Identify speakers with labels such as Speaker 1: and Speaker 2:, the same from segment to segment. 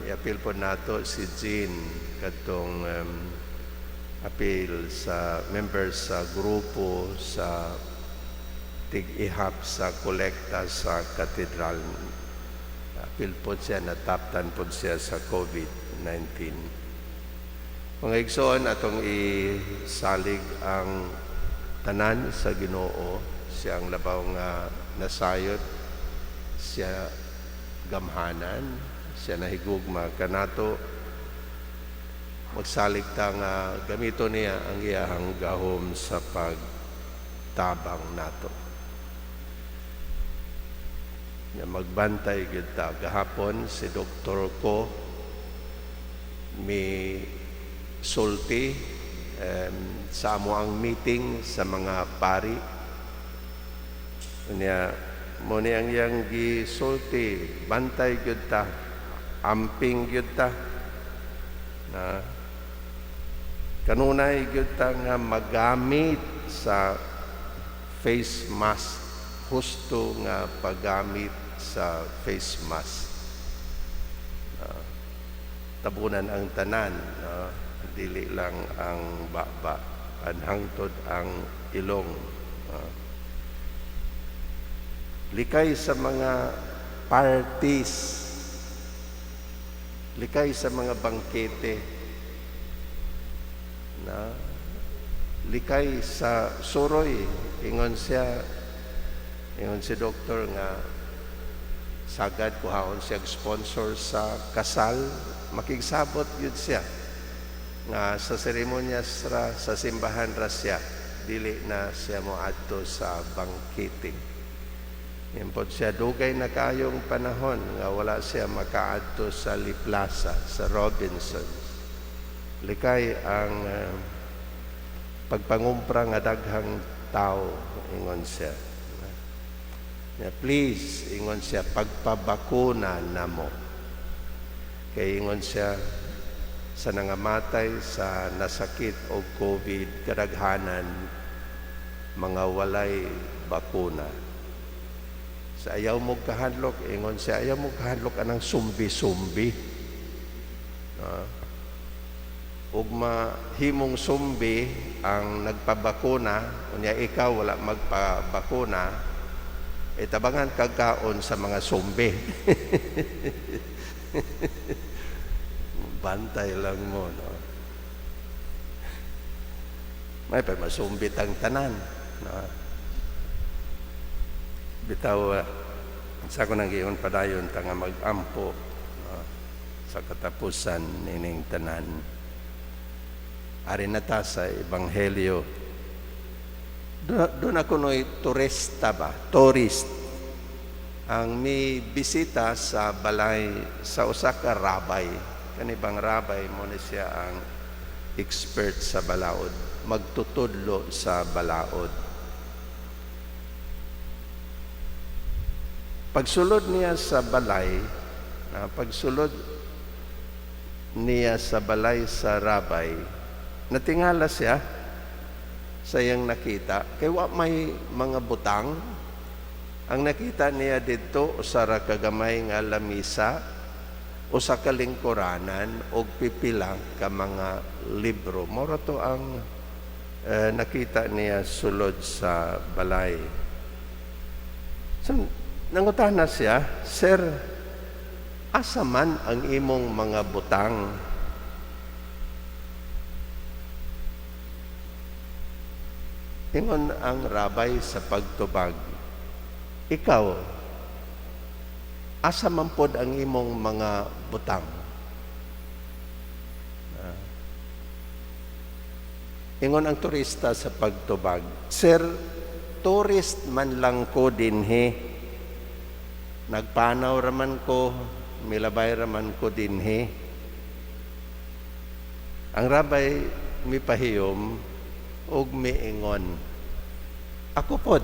Speaker 1: i-appeal po nato si Jean katong appeal sa members sa grupo sa tig-ihap sa kolekta sa katedral. Appeal po siya, nataptan po siya sa COVID-19. Mga igsoon, atong isalig ang tanan sa Ginoo, siyang labaw nga nasayod, siya gamhanan, siya nahigugma kanato. Magsalig ta nga gamito niya ang iyahang gahom sa pagtabang nato. Magbantay gyud ta. Gahapon si doktor ko mi sulti sa amo ang meeting sa mga pari. Unya mo ni ang iyang gisulti, bantay gyud ta, amping gyud ta na kanunay gyud ta nga magamit sa face mask, husto nga paggamit sa face mask. Tabunan ang tanan, dili lang ang baba, anhangtod ang ilong. Likay sa mga parties, likay sa mga bangkete, na likay sa suroy. Ingon si doktor nga sagad kuhaon siya sponsor sa kasal, makigsabot yun siya nga sa seremonyas ra sa simbahan ra siya, dili na siya moadto sa bangkete. Yan po siya, dugay na kayong panahon nga wala siya makaadto sa Liplaza, sa Robinsons. Likay ang pagpangumpra nga daghang tao, ingon siya. Please, ingon siya, pagpabakuna na mo. Kaya ingon siya, sa nangamatay sa nasakit o COVID, kadaghanan, mga walay bakuna. Sa ayaw mo kahandlok, ingon siya, ayaw mo kahandlok anang sumbi-sumbi. Ug mahimong sumbi ang nagpabakuna, unya ikaw wala magpabakuna, tabangan kagkaon sa mga sumbi. Bantay lang mo, no? May masumbit ang tanan, no? Bitaw, sa ko nang giyon padayon ta nga mag-ampo, no? Sa katapusan nining tanan. Ari na ta sa Ebanghelyo. Doon ako no'y turista ba? Tourist. Ang may bisita sa balay, sa usa ka rabay. Kanibang rabay mo na siya ang expert sa balaod. Magtutudlo sa balaod. Pagsulod niya sa balay, sa rabay, natingala siya sa iyang nakita. Kaya may mga butang. Ang nakita niya dito, usara kagamay nga lamisa, usa ka lingkuranan, o pipila ka mga libro. Mora to ang nakita niya sulod sa balay. So, nangutana siya, Sir, asa man ang imong mga butang? Ingon ang rabay sa pagtubag, ikaw, asa man pod ang imong mga butang? Ingon ang turista sa pagtubag, Sir, tourist man lang ko dinhi. Nagpanaw raman ko, milabay raman ko dinhi. Ang rabay mipahiyom og miingon, ako pod,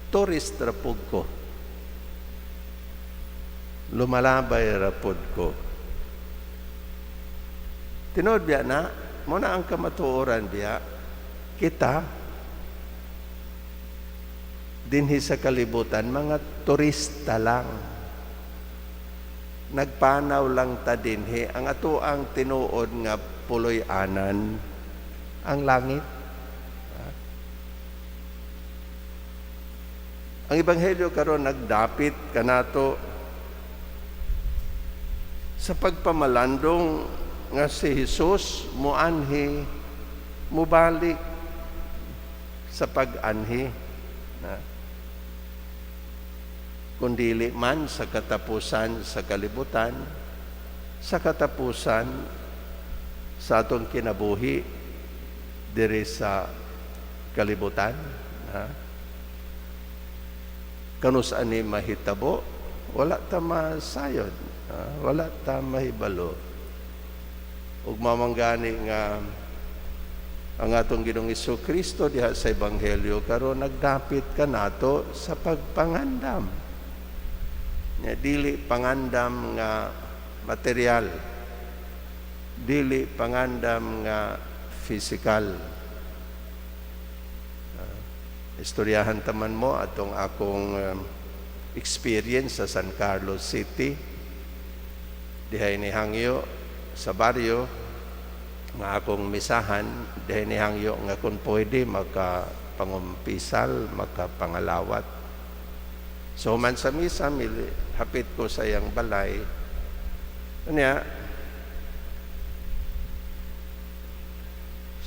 Speaker 1: tourist rapod ko. Lumalabay rapod ko. Tinood biya na, muna ang kamatuoran biya, kita, dinhi sa kalibutan, mga turista lang. nagpanaw lang ta dinhi, ang ato ang tinuod nga puloy anan ang langit. Ang ebanghelyo karon nagdapit kanato sa pagpamalandong nga si Jesus muanhi mubalik sa pag-anhi na kundili man sa katapusan sa kalibutan, sa katapusan sa atong kinabuhi diri sa kalibutan. Kanus ani mahitabo, wala ta masayod, wala ta mahibalo. Ug mamanggani nga ang atong Ginoong Kristo diha sa ebanghelyo karon nagdapit kanato sa pagpangandam. Dili pangandam nga material, dili pangandam nga physical. Istoryahan taman mo atong akong experience sa San Carlos City. Dihay ni hangyo sa baryo nga akong misahan, dihay ni hangyo nga kung pwede makapangumpisal, makapangalawat. So man sa misa, hapit ko sa iyang balay. Kanya,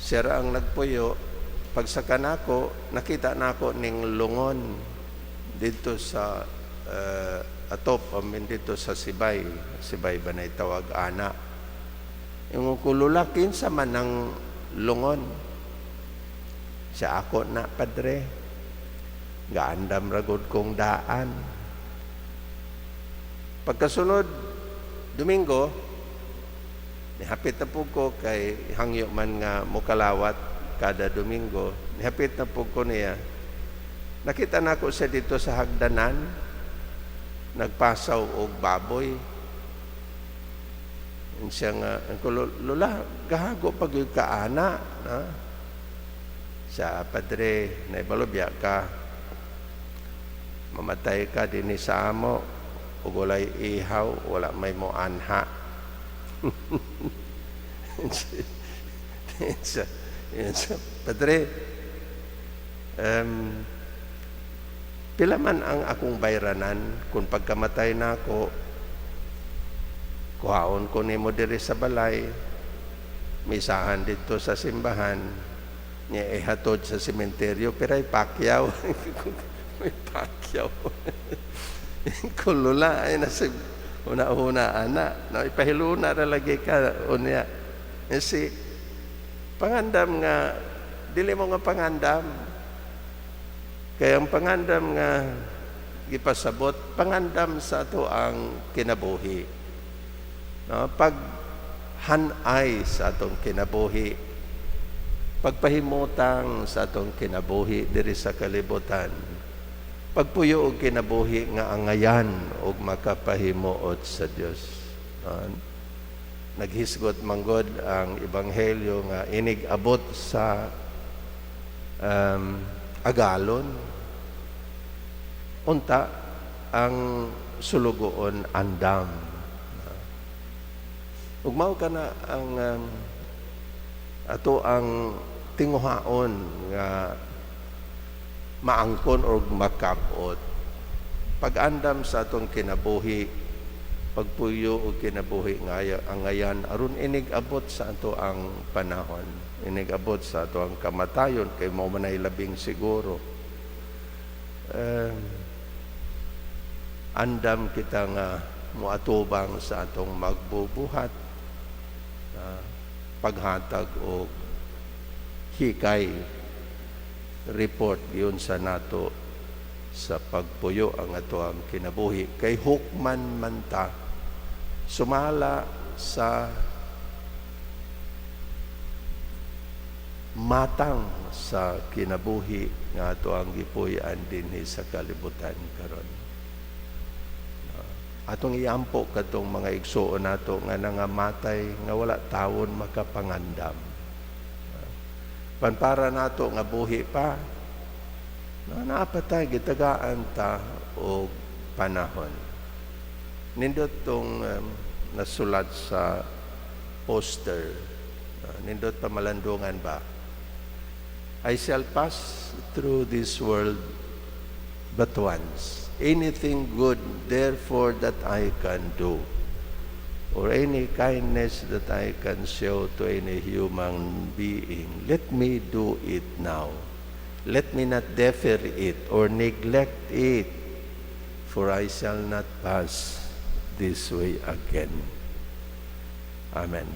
Speaker 1: siya ang nagpuyo. Pagsaka nako, nakita nako ning lungon dito sa atop, dito sa Sibay ba na itawag ana. Yung kululakin sa manang lungon. Siya ako na, padre. Gaandam ragod kong daan. Pagkasunod, Domingo, nihapit na po ko kay hangyo man nga mukalawat kada Domingo, nihapit na po ko niya. Nakita na ko siya dito sa hagdanan, nagpasaw og baboy. Siya nga, Lola, gahago pag yung kaana. Siya, padre, naibalubya ka, mamatay ka din sa amo, ug walay ihaw, wala may mo anha. Padre, pila man ang akong bayranan kung pagkamatay na ako, kuhaon ko nimo diri sa balay, misahan dito sa simbahan, niya ihatod sa sementeryo, pero ay pakyaw. May pakyaw. Kulula, ay nasa una-una, ana. Ipahiluna na lagi ka, unya. Kasi, pangandam nga, dili mo nga pangandam. Kaya ang pangandam nga, ipasabot, pangandam sa ato ang kinabuhi. No? Pag hanay sa atong kinabuhi, pagpahimutang sa atong kinabuhi diri sa kalibutan, pagpuyo og kinabuhi nga angayan og makapahimuot sa Dios. Naghisgot manggod ang ebanghelyo nga inig abot sa agalon, unta ang sulugoon andam. Ug mao kana ang ato ang tinguhaon nga maangkon o makabot. Pag-andam sa atong kinabuhi, pagpuyo o kinabuhi ang ngayan, aron inig-abot sa ato ang panahon. Inig-abot sa ato ang kamatayon, kay mo manay labing siguro. Andam kita nga muatubang sa atong magbubuhat, paghatag o hikay report yun sa nato sa pagpuyo ang ato ang kinabuhi. Kay hukman man ta sumala sa matang sa kinabuhi nga ato ang gipuy-an dinhi sa kalibutan karon. Atong iampo katong mga igsuon nato nga nangamatay nga wala tawon makapangandam. Panpara nato nga buhi pa, naapatay gitagaan ta og panahon. Nindot tong nasulat sa poster. Nindot pamalandungan ba? I shall pass through this world but once. Anything good, therefore, that I can do, or any kindness that I can show to any human being, let me do it now. Let me not defer it or neglect it, for I shall not pass this way again. Amen.